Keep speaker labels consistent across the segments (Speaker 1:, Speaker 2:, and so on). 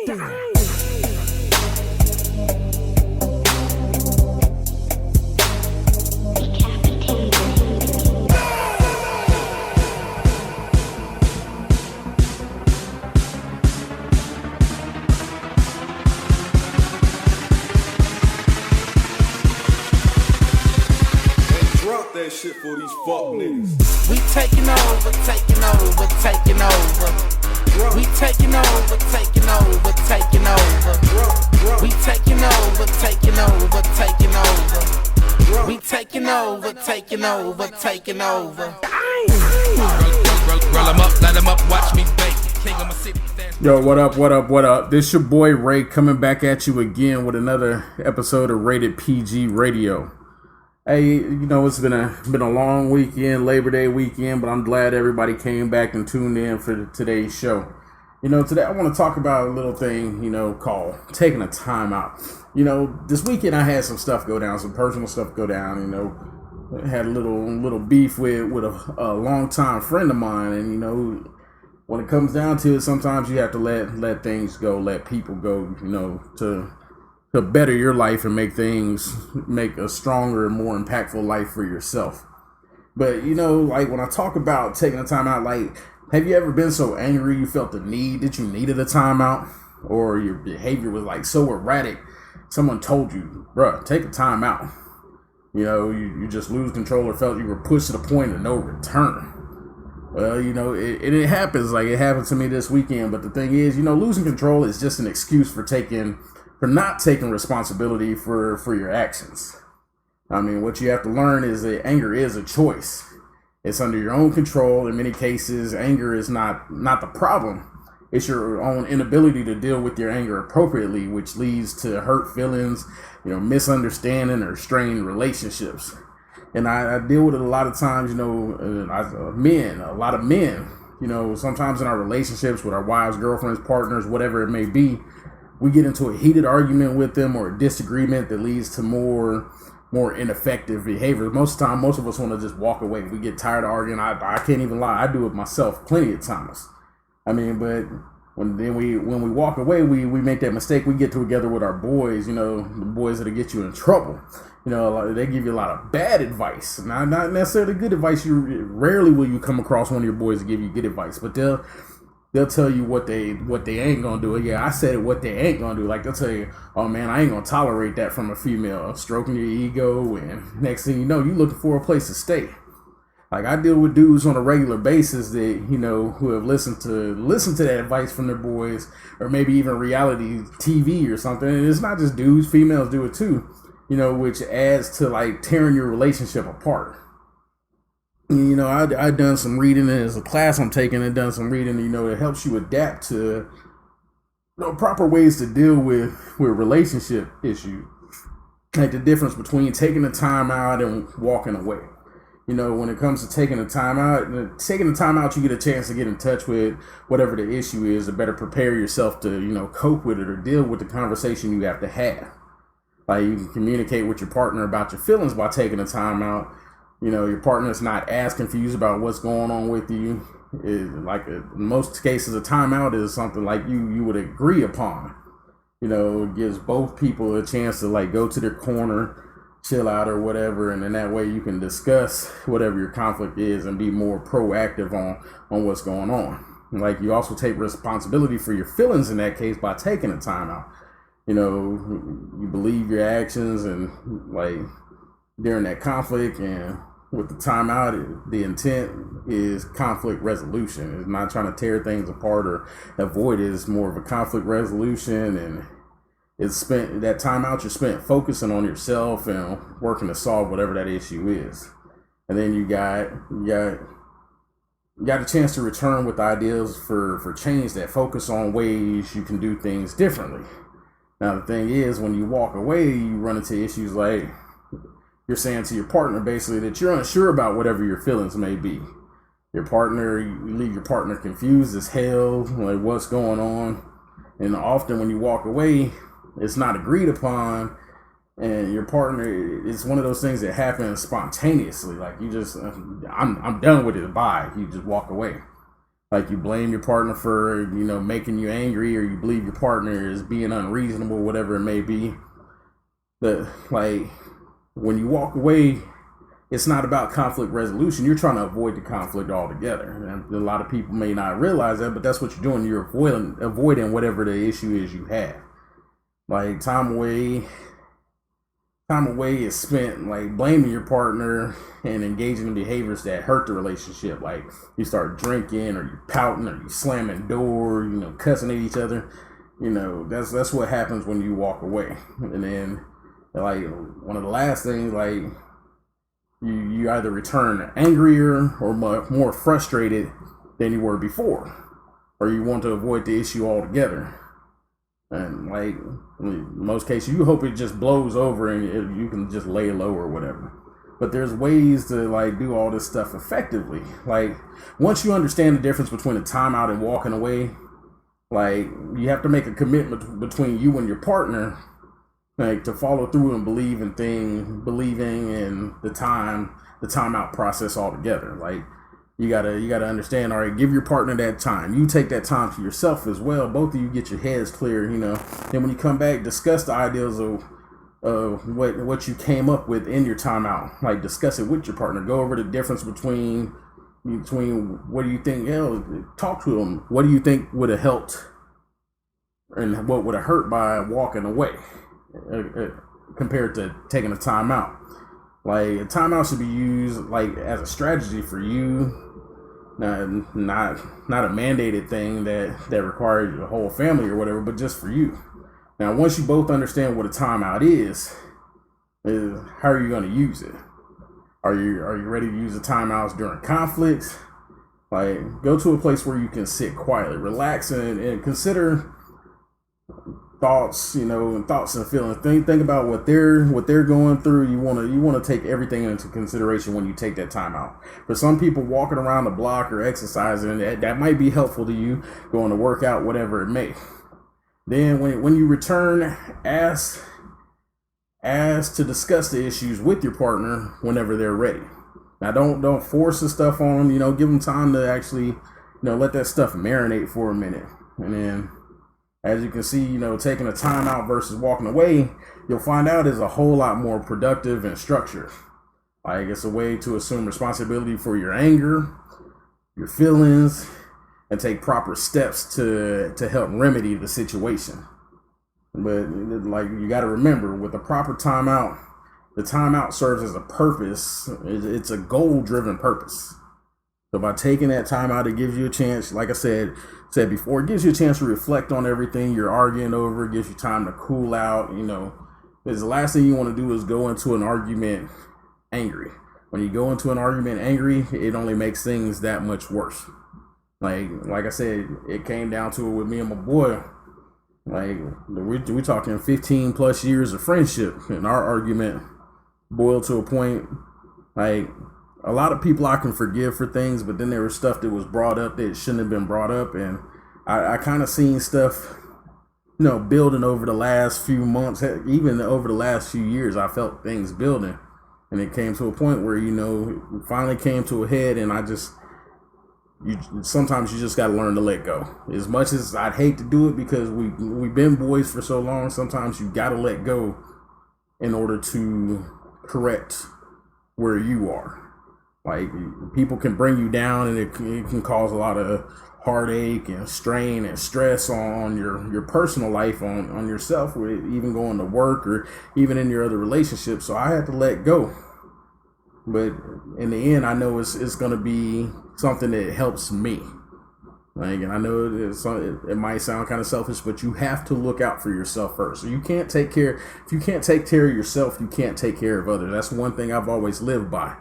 Speaker 1: That shit for these fuck niggas.
Speaker 2: We taking over, taking over, taking over. We taking over, taking over, taking over. We taking over, taking over, taking over. We taking over, taking over, taking over. Roll 'em up, let 'em up, watch me bake. King of my city.
Speaker 3: Yo, what up, what up, what up? This your boy Ray coming back at you again with another episode of RAYted-PG Radio. Hey, you know, it's been a long weekend, Labor Day weekend, but I'm glad everybody came back and tuned in for today's show. You know, today I want to talk about a little thing, you know, called taking a time out. You know, this weekend I had some stuff go down, some personal stuff go down, you know. I had a little beef with a longtime friend of mine, and, you know, when it comes down to it, sometimes you have to let things go, let people go, you know, to better your life and make a stronger and more impactful life for yourself. But, you know, like when I talk about taking a time out, like, have you ever been so angry you felt the need that you needed a timeout, or your behavior was like so erratic, someone told you, bruh, take a time out. You know, you just lose control or felt you were pushed to the point of no return. Well, you know, it happens. Like, it happened to me this weekend. But the thing is, you know, losing control is just an excuse for not taking responsibility for your actions. I mean, what you have to learn is that anger is a choice. It's under your own control. In many cases, anger is not the problem. It's your own inability to deal with your anger appropriately, which leads to hurt feelings, you know, misunderstanding or strained relationships. And I deal with it a lot of times, you know, a lot of men, you know, sometimes in our relationships with our wives, girlfriends, partners, whatever it may be, we get into a heated argument with them or a disagreement that leads to more ineffective behavior. Most of the time, most of us want to just walk away. We get tired of arguing. I can't even lie. I do it myself plenty of times. I mean, but when we walk away, we make that mistake. We get together with our boys, you know, the boys that'll get you in trouble. You know, they give you a lot of bad advice. Not necessarily good advice. Rarely will you come across one of your boys to give you good advice, but they'll tell you what they ain't gonna do. Yeah, I said it, what they ain't gonna do. Like, they'll tell you, oh man, I ain't gonna tolerate that from a female, stroking your ego, and next thing you know, you looking for a place to stay. Like, I deal with dudes on a regular basis that, you know, who have listened to that advice from their boys, or maybe even reality TV or something. And it's not just dudes, females do it too, you know, which adds to like tearing your relationship apart. You know, I done some reading, and as a class I'm taking, and done some reading, you know, it helps you adapt to, you know, proper ways to deal with relationship issues. Like the difference between taking the time out and walking away. You know, when it comes to taking the time out, you get a chance to get in touch with whatever the issue is, to better prepare yourself to, you know, cope with it or deal with the conversation you have to have. Like, you can communicate with your partner about your feelings by taking the time out. You know, your partner's not as confused about what's going on with you. In most cases, a timeout is something like you would agree upon. You know, it gives both people a chance to like go to their corner, chill out or whatever, and then that way you can discuss whatever your conflict is and be more proactive on what's going on. Like, you also take responsibility for your feelings in that case by taking a time out. You know, you believe your actions, and like during that conflict, and with the timeout, the intent is conflict resolution. It's not trying to tear things apart or avoid it. It's more of a conflict resolution, and that timeout you're spent focusing on yourself and working to solve whatever that issue is. And then you got a chance to return with ideas for change that focus on ways you can do things differently. Now, the thing is, when you walk away, you run into issues like you're saying to your partner basically that you're unsure about whatever your feelings may be. You leave your partner confused as hell, like what's going on. And often when you walk away, it's not agreed upon, and your partner, it's one of those things that happens spontaneously. Like, you just, I'm done with it, bye. You just walk away. Like you blame your partner for, making you angry, or you believe your partner is being unreasonable, whatever it may be. But like when you walk away, it's not about conflict resolution. You're trying to avoid the conflict altogether. And a lot of people may not realize that, but that's what you're doing. You're avoiding whatever the issue is you have. Like time away is spent like blaming your partner and engaging in behaviors that hurt the relationship. Like you start drinking, or you're pouting, or you slamming door, cussing at each other. That's what happens when you walk away. And then like one of the last things, like you either return angrier or more frustrated than you were before, or you want to avoid the issue altogether. And like in most cases, you hope it just blows over and you can just lay low or whatever. But there's ways to like do all this stuff effectively. Like once you understand the difference between a timeout and walking away, like you have to make a commitment between you and your partner, like to follow through and believing in the timeout process altogether. Like you gotta understand, all right, give your partner that time. You take that time to yourself as well. Both of you get your heads clear, Then when you come back, discuss the ideas of what you came up with in your timeout. Like discuss it with your partner. Go over the difference between what do you think, talk to them. What do you think would have helped and what would have hurt by walking away? Compared to taking a timeout. Like a timeout should be used like as a strategy for you, not a mandated thing that requires your whole family or whatever, but just for you. Now, once you both understand what a timeout is how are you going to use it? Are you ready to use the timeouts during conflicts? Like go to a place where you can sit quietly, relax, and consider thoughts, thoughts and feelings. Think about what they're going through. You want to take everything into consideration when you take that time out. For some people, walking around the block or exercising, that might be helpful to you, going to work out, whatever it may. Then when you return, ask to discuss the issues with your partner whenever they're ready. Now don't force the stuff on them. Give them time to actually let that stuff marinate for a minute. And then as you can see, taking a time out versus walking away, you'll find out is a whole lot more productive and structured. Like it's a way to assume responsibility for your anger, your feelings, and take proper steps to help remedy the situation. But like you got to remember, with the proper timeout, the timeout serves as a purpose. It's a goal-driven purpose. So by taking that time out, it gives you a chance, like I said before, it gives you a chance to reflect on everything you're arguing over. It gives you time to cool out, because the last thing you want to do is go into an argument angry. When you go into an argument angry, it only makes things that much worse. Like I said, it came down to it with me and my boy. Like we're talking 15 plus years of friendship, and our argument boiled to a point, like, a lot of people I can forgive for things, but then there was stuff that was brought up that shouldn't have been brought up. And I kind of seen stuff, building over the last few months, even over the last few years. I felt things building, and it came to a point where, it finally came to a head. And sometimes you just got to learn to let go. As much as I'd hate to do it, because we've been boys for so long, sometimes you got to let go in order to correct where you are. Like people can bring you down, and it can cause a lot of heartache and strain and stress on your personal life, on yourself, or even going to work or even in your other relationships. So I had to let go. But in the end, I know it's going to be something that helps me. Like, and I know it might sound kind of selfish, but you have to look out for yourself first. So if you can't take care of yourself, you can't take care of others. That's one thing I've always lived by.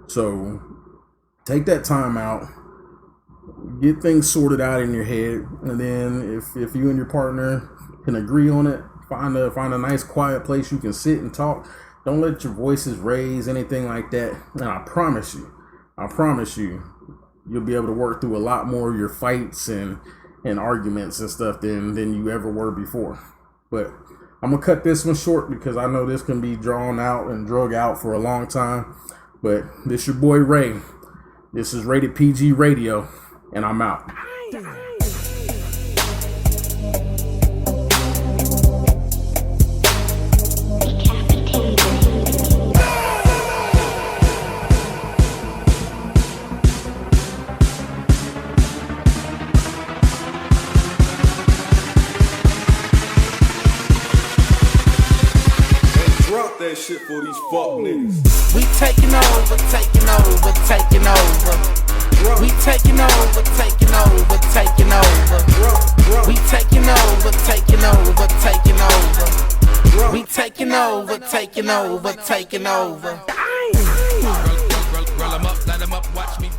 Speaker 3: So take that time out, get things sorted out in your head, and then if you and your partner can agree on it, find a nice quiet place you can sit and talk. Don't let your voices raise, anything like that. And I promise you, you'll be able to work through a lot more of your fights and arguments and stuff than you ever were before. But I'm gonna cut this one short because I know this can be drawn out and drug out for a long time. But this your boy Ray. This is Rated PG Radio. and I'm out.
Speaker 1: Drop that shit for these fuck niggas.
Speaker 2: We taking over, taking over, taking over. We taking over, taking over, taking over. We taking over, taking over, taking over. We taking over, taking over, taking over.
Speaker 4: Roll 'em up, let 'em up, watch me.